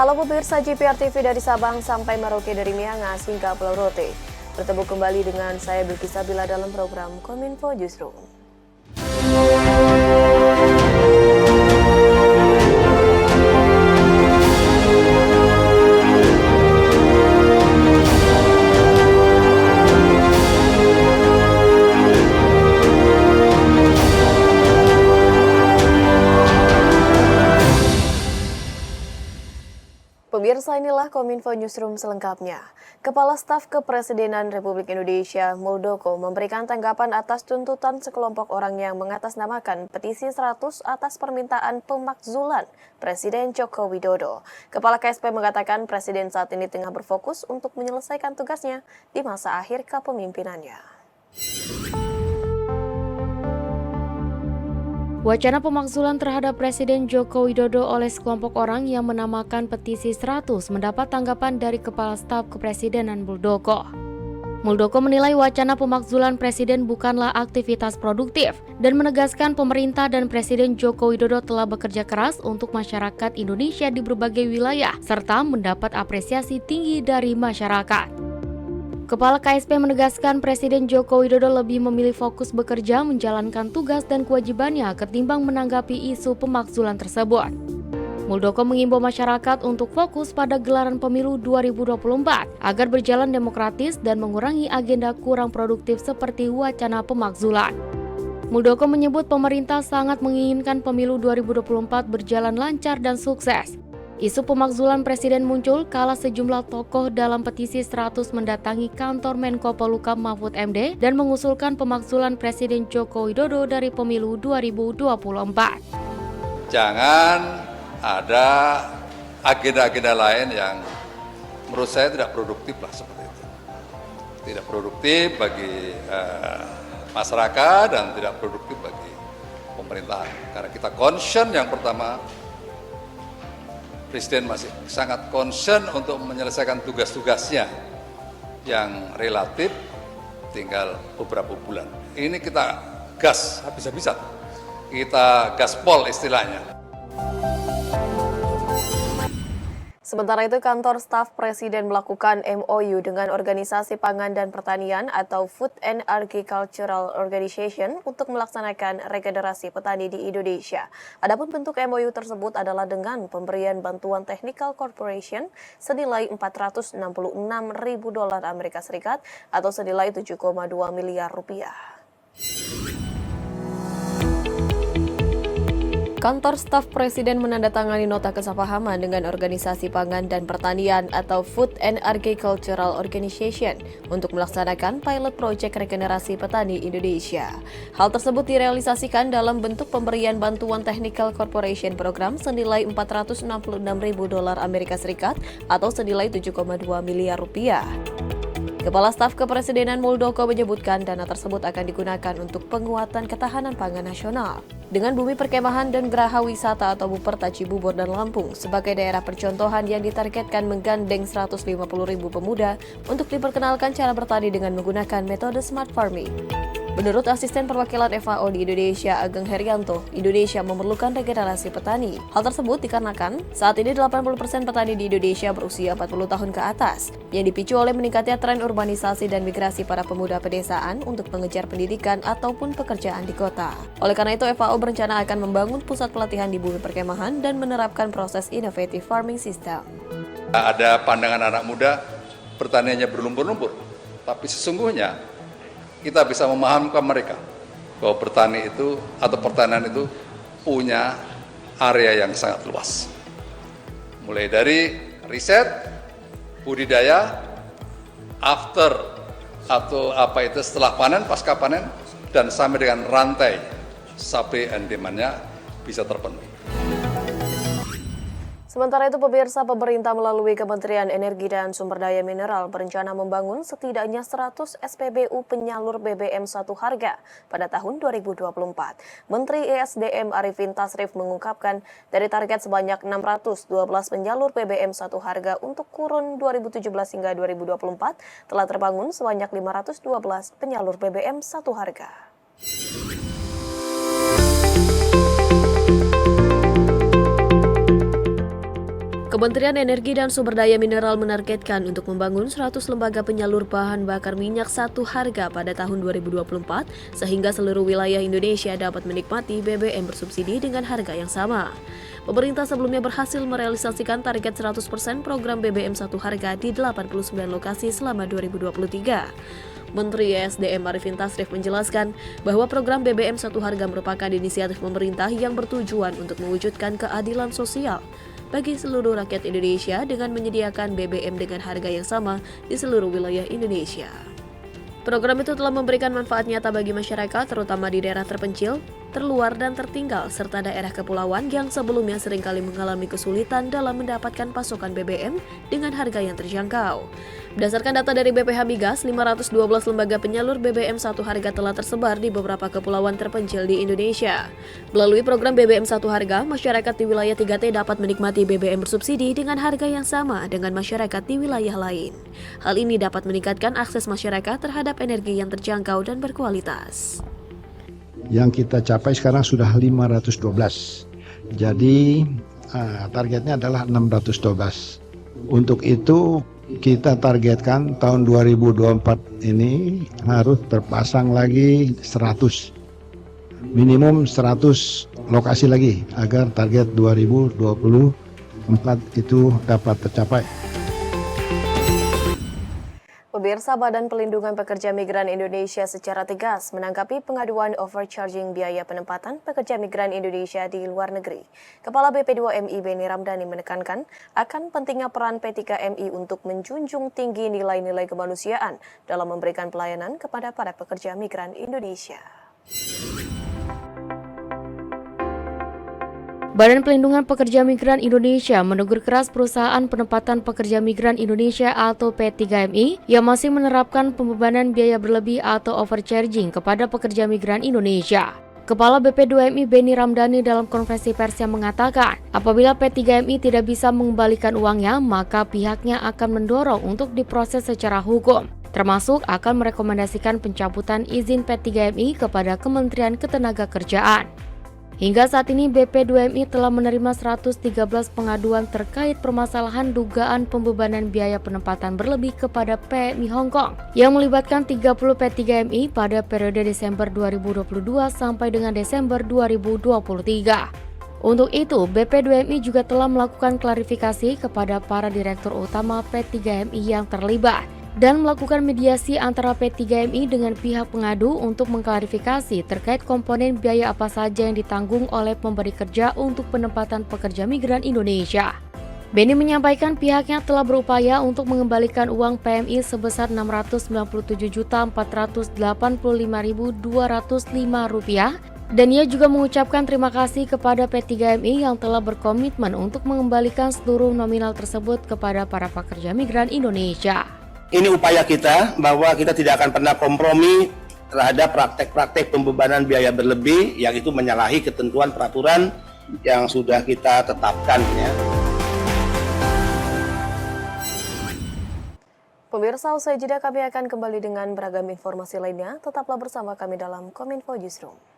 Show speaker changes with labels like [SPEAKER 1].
[SPEAKER 1] Halo pemirsa GPR TV dari Sabang sampai Merauke, dari Miangas hingga Pulau Rote. Bertemu kembali dengan saya Bilky Sabila dalam program Kominfo Newsroom. Pemirsa, inilah Kominfo Newsroom selengkapnya. Kepala Staf Kepresidenan Republik Indonesia, Muldoko, memberikan tanggapan atas tuntutan sekelompok orang yang mengatasnamakan petisi 100 atas permintaan pemakzulan Presiden Joko Widodo. Kepala KSP mengatakan Presiden saat ini tengah berfokus untuk menyelesaikan tugasnya di masa akhir kepemimpinannya.
[SPEAKER 2] Wacana pemakzulan terhadap Presiden Joko Widodo oleh sekelompok orang yang menamakan petisi 100 mendapat tanggapan dari Kepala Staf Kepresidenan Muldoko. Muldoko menilai wacana pemakzulan Presiden bukanlah aktivitas produktif dan menegaskan pemerintah dan Presiden Joko Widodo telah bekerja keras untuk masyarakat Indonesia di berbagai wilayah serta mendapat apresiasi tinggi dari masyarakat. Kepala KSP menegaskan Presiden Joko Widodo lebih memilih fokus bekerja menjalankan tugas dan kewajibannya ketimbang menanggapi isu pemakzulan tersebut. Muldoko mengimbau masyarakat untuk fokus pada gelaran pemilu 2024 agar berjalan demokratis dan mengurangi agenda kurang produktif seperti wacana pemakzulan. Muldoko menyebut pemerintah sangat menginginkan pemilu 2024 berjalan lancar dan sukses. Isu pemakzulan Presiden muncul kala sejumlah tokoh dalam petisi 100 mendatangi kantor Menko Polhukam Mahfud MD dan mengusulkan pemakzulan Presiden Joko Widodo dari pemilu 2024.
[SPEAKER 3] Jangan ada agenda-agenda lain yang menurut saya tidak produktif lah seperti itu. Tidak produktif bagi masyarakat dan tidak produktif bagi pemerintahan. Karena kita concern yang pertama, Presiden masih sangat concern untuk menyelesaikan tugas-tugasnya yang relatif tinggal beberapa bulan. Ini kita gas habis-habisan, kita gaspol istilahnya.
[SPEAKER 1] Sementara itu, kantor staf Presiden melakukan MOU dengan Organisasi Pangan dan Pertanian atau Food and Agricultural Organization untuk melaksanakan regenerasi petani di Indonesia. Adapun bentuk MOU tersebut adalah dengan pemberian bantuan Technical Corporation senilai $466.000 Amerika Serikat atau senilai 7,2 miliar rupiah. Kantor staf Presiden menandatangani nota kesepahaman dengan Organisasi Pangan dan Pertanian atau Food and Agricultural Organization untuk melaksanakan pilot project regenerasi petani Indonesia. Hal tersebut direalisasikan dalam bentuk pemberian bantuan Technical Corporation Program senilai $466.000 Amerika Serikat atau senilai 7,2 miliar rupiah. Kepala Staf Kepresidenan Muldoko menyebutkan dana tersebut akan digunakan untuk penguatan ketahanan pangan nasional. Dengan bumi perkemahan dan geraha wisata atau Buperta Cibubur dan Lampung sebagai daerah percontohan yang ditargetkan menggandeng 150.000 pemuda untuk diperkenalkan cara bertani dengan menggunakan metode smart farming. Menurut Asisten Perwakilan FAO di Indonesia, Ageng Herianto, Indonesia memerlukan regenerasi petani. Hal tersebut dikarenakan saat ini 80% petani di Indonesia berusia 40 tahun ke atas, yang dipicu oleh meningkatnya tren urbanisasi dan migrasi para pemuda pedesaan untuk mengejar pendidikan ataupun pekerjaan di kota. Oleh karena itu, FAO berencana akan membangun pusat pelatihan di bumi perkemahan dan menerapkan proses innovative farming system.
[SPEAKER 3] Ada pandangan anak muda, pertaniannya berlumpur-lumpur, tapi sesungguhnya kita bisa memahamkan mereka bahwa bertani itu atau pertanian itu punya area yang sangat luas. Mulai dari riset, budidaya, after atau apa itu setelah panen, pasca panen, dan sampai dengan rantai supply and demand-nya bisa terpenuhi.
[SPEAKER 1] Sementara itu, pemirsa, pemerintah melalui Kementerian Energi dan Sumber Daya Mineral berencana membangun setidaknya 100 SPBU penyalur BBM satu harga pada tahun 2024. Menteri ESDM Arifin Tasrif mengungkapkan dari target sebanyak 612 penyalur BBM satu harga untuk kurun 2017 hingga 2024 telah terbangun sebanyak 512 penyalur BBM satu harga. Kementerian Energi dan Sumber Daya Mineral menargetkan untuk membangun 100 lembaga penyalur bahan bakar minyak satu harga pada tahun 2024 sehingga seluruh wilayah Indonesia dapat menikmati BBM bersubsidi dengan harga yang sama. Pemerintah sebelumnya berhasil merealisasikan target 100% program BBM satu harga di 89 lokasi selama 2023. Menteri ESDM Arifin Tasrif menjelaskan bahwa program BBM satu harga merupakan inisiatif pemerintah yang bertujuan untuk mewujudkan keadilan sosial bagi seluruh rakyat Indonesia dengan menyediakan BBM dengan harga yang sama di seluruh wilayah Indonesia. Program itu telah memberikan manfaat nyata bagi masyarakat, terutama di daerah terpencil, terluar dan tertinggal, serta daerah kepulauan yang sebelumnya seringkali mengalami kesulitan dalam mendapatkan pasokan BBM dengan harga yang terjangkau. Berdasarkan data dari BPH Migas, 512 lembaga penyalur BBM satu harga telah tersebar di beberapa kepulauan terpencil di Indonesia. Melalui program BBM satu harga, masyarakat di wilayah 3T dapat menikmati BBM bersubsidi dengan harga yang sama dengan masyarakat di wilayah lain. Hal ini dapat meningkatkan akses masyarakat terhadap energi yang terjangkau dan berkualitas.
[SPEAKER 4] Yang kita capai sekarang sudah 512. Jadi targetnya adalah 612. Untuk itu kita targetkan tahun 2024 ini harus terpasang lagi 100. Minimum 100 lokasi lagi agar target 2024 itu dapat tercapai.
[SPEAKER 1] Pemirsa, Badan Pelindungan Pekerja Migran Indonesia secara tegas menanggapi pengaduan overcharging biaya penempatan pekerja migran Indonesia di luar negeri. Kepala BP2MI Beni Ramdhani menekankan akan pentingnya peran P3MI untuk menjunjung tinggi nilai-nilai kemanusiaan dalam memberikan pelayanan kepada para pekerja migran Indonesia.
[SPEAKER 2] Badan Pelindungan Pekerja Migran Indonesia menegur keras perusahaan penempatan pekerja migran Indonesia atau P3MI yang masih menerapkan pembebanan biaya berlebih atau overcharging kepada pekerja migran Indonesia. Kepala BP2MI Beni Ramdhani dalam konferensi persnya mengatakan, apabila P3MI tidak bisa mengembalikan uangnya, maka pihaknya akan mendorong untuk diproses secara hukum, termasuk akan merekomendasikan pencabutan izin P3MI kepada Kementerian Ketenagakerjaan. Hingga saat ini BP2MI telah menerima 113 pengaduan terkait permasalahan dugaan pembebanan biaya penempatan berlebih kepada PMI Hong Kong yang melibatkan 30 P3MI pada periode Desember 2022 sampai dengan Desember 2023. Untuk itu, BP2MI juga telah melakukan klarifikasi kepada para direktur utama P3MI yang terlibat dan melakukan mediasi antara P3MI dengan pihak pengadu untuk mengklarifikasi terkait komponen biaya apa saja yang ditanggung oleh pemberi kerja untuk penempatan pekerja migran Indonesia. Beni menyampaikan pihaknya telah berupaya untuk mengembalikan uang PMI sebesar Rp697.485.205 dan ia juga mengucapkan terima kasih kepada P3MI yang telah berkomitmen untuk mengembalikan seluruh nominal tersebut kepada para pekerja migran Indonesia.
[SPEAKER 5] Ini upaya kita bahwa kita tidak akan pernah kompromi terhadap praktek-praktek pembebanan biaya berlebih yang itu menyalahi ketentuan peraturan yang sudah kita tetapkan. Ya.
[SPEAKER 1] Pemirsa, usai jeda kami akan kembali dengan beragam informasi lainnya. Tetaplah bersama kami dalam Kominfo Newsroom.